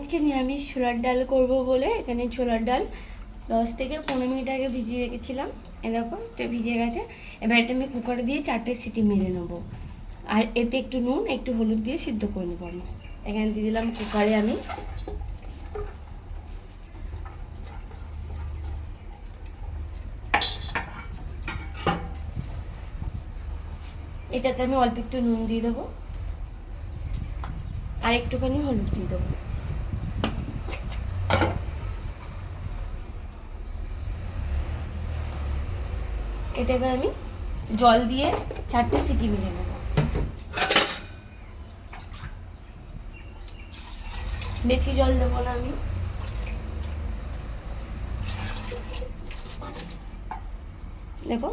আজকে নিরামিষ ছোলার ডাল করব বলে এখানে ছোলার ডাল 10 থেকে 15 মিনিট আগে ভিজিয়ে রেখেছিলাম। এ দেখো এটা ভিজে গেছে। এবার এটা আমি কুকারে দিয়ে 4টে সিটি মেরে নেবো। আর এতে একটু নুন একটু হলুদ দিয়ে সিদ্ধ করে নেবো। আমি এখানে দিয়ে দিলাম কুকারে আমি এটাতে আমি অল্প একটু নুন দিয়ে দেবো আর একটুখানি হলুদ দিয়ে দেবো। এটা এবার আমি জল দিয়ে 4টে সিটি মেরে নেব। বেশি জল দেবো না আমি। দেখো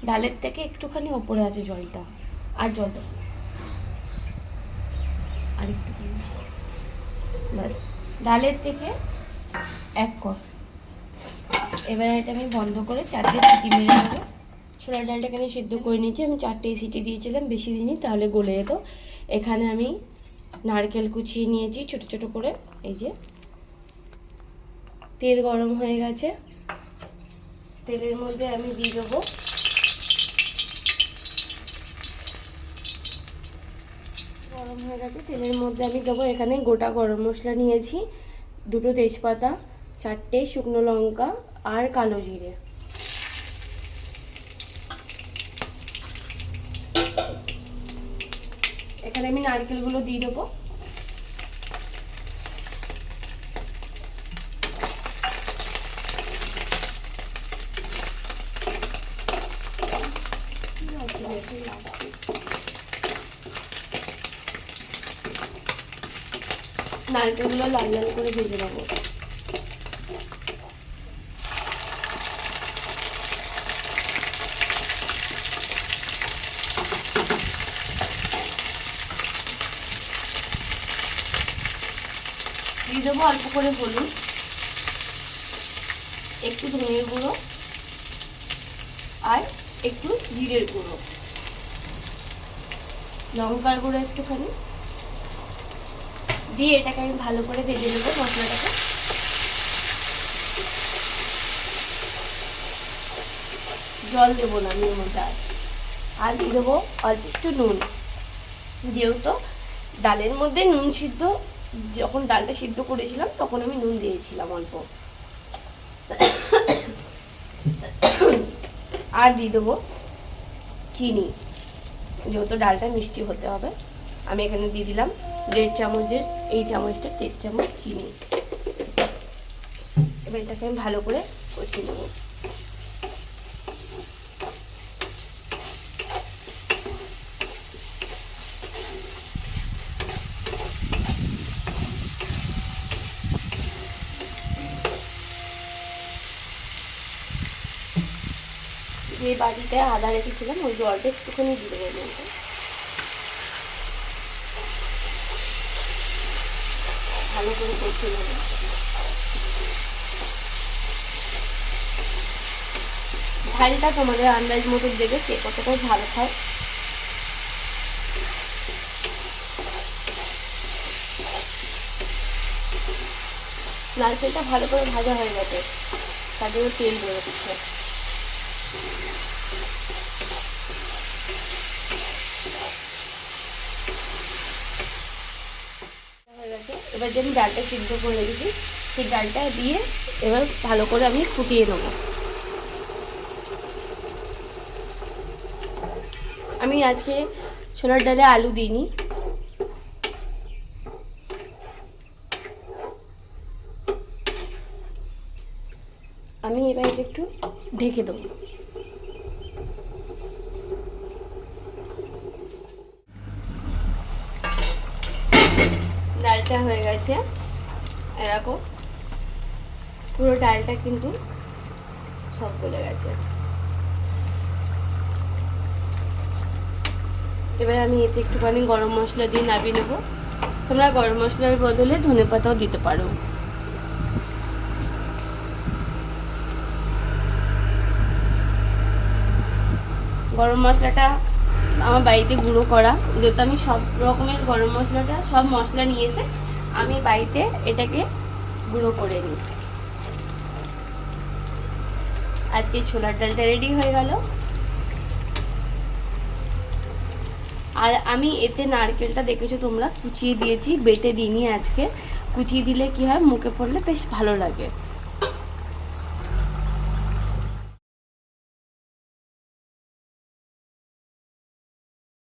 ডালের থেকে একটুখানি ওপরে আছে জলটা, আর জল দেবো আর একটুখানি, ব্যাস ডালের থেকে 1 কপ। এবার এটা আমি বন্ধ করে 4টে সিটি মেরে নেবো। ছোলার ডালটা এখানে সিদ্ধ করে নিয়েছি আমি, 4টে সিটি দিয়েছিলাম, বেশি দিইনি তাহলে গলে যেত। এখানে আমি নারকেল কুচিয়ে নিয়েছি ছোট ছোট করে। এই যে তেল গরম হয়ে গেছে, তেলের মধ্যে আমি দিয়ে দেবো গরম হয়ে গেছে, তেলের মধ্যে আমি দেবো এখানে গোটা গরম মশলা নিয়েছি, 2টো তেজপাতা, 4টে শুকনো লঙ্কা আর কালো জিরে। এখানে আমি নারকেলগুলো দিয়ে দেবো। নারকেলগুলো লাল লাল করে ভেজে নেবো। দিয়ে দেবো অল্প করে হলুদ, একটু ধনের গুঁড়ো আর একটু জিরের গুঁড়ো, লঙ্কার গুঁড়ো একটুখানি দিয়ে এটাকে আমি ভালো করে ভেজে নেবো মশলাটাকে। জল দেবো না আমি এর মধ্যে, আর দিয়ে দেবো অল্প একটু নুন, যেহেতু ডালের মধ্যে নুন সিদ্ধ, যখন ডালটা সিদ্ধ করেছিলাম তখন আমি নুন দিয়েছিলাম অল্প। আর দিয়ে দেবো চিনি, যেহেতু ডালটা মিষ্টি হতে হবে। আমি এখানে দিয়ে দিলাম 1.5 চামচের, এই চামচটা 1.5 চামচ চিনি। এবার এটাকে আমি ভালো করে কষিয়ে নেব। যে বাটিতে আদা রেখেছিলাম ওই জলটা একটুখানি দিয়ে দেবো মধ্যে। ভালো করে কষিয়ে নেব। ঝালটা তোমাদের আন্দাজ মতো দেবে, কে কতটা ঝাল খায়। নারকেলটা ভালো করে ভাজা হয়ে গেছে, তাদেরও তেল বেরোচ্ছে। হয়ে গেছে। এবার যে আমি ডালটা সিদ্ধ করে রেখেছি সেই ডালটা দিয়ে এবার ভালো করে আমি ফুটিয়ে নেবো। আমি আজকে ছোলার ডালে আলু দিইনি। আমি এবার এটা একটু ঢেকে দেবো। ডালটা হয়ে গেছে এরকম, পুরো ডালটা কিন্তু সব গলে গেছে। এবার আমি এতে একটুখানি গরম মশলা দিয়ে নামিয়ে নেবো। তোমরা গরম মশলার বদলে ধনেপাতাও দিতে পারো। গরম মশলাটা আমার বাড়িতে গুঁড়ো করা, যেহেতু আমি সব রকমের গরম মশলাটা সব মশলা নিয়ে এসে আমি বাড়িতে এটাকে গুঁড়ো করে নিই। আজকে ছোলার ডালটা রেডি হয়ে গেল। আর আমি এতে নারকেলটা দেখেছো তোমরা কুচিয়ে দিয়েছি, বেটে দিইনি আজকে। কুচিয়ে দিলে কি হয়, মুখে পড়লে বেশ ভালো লাগে।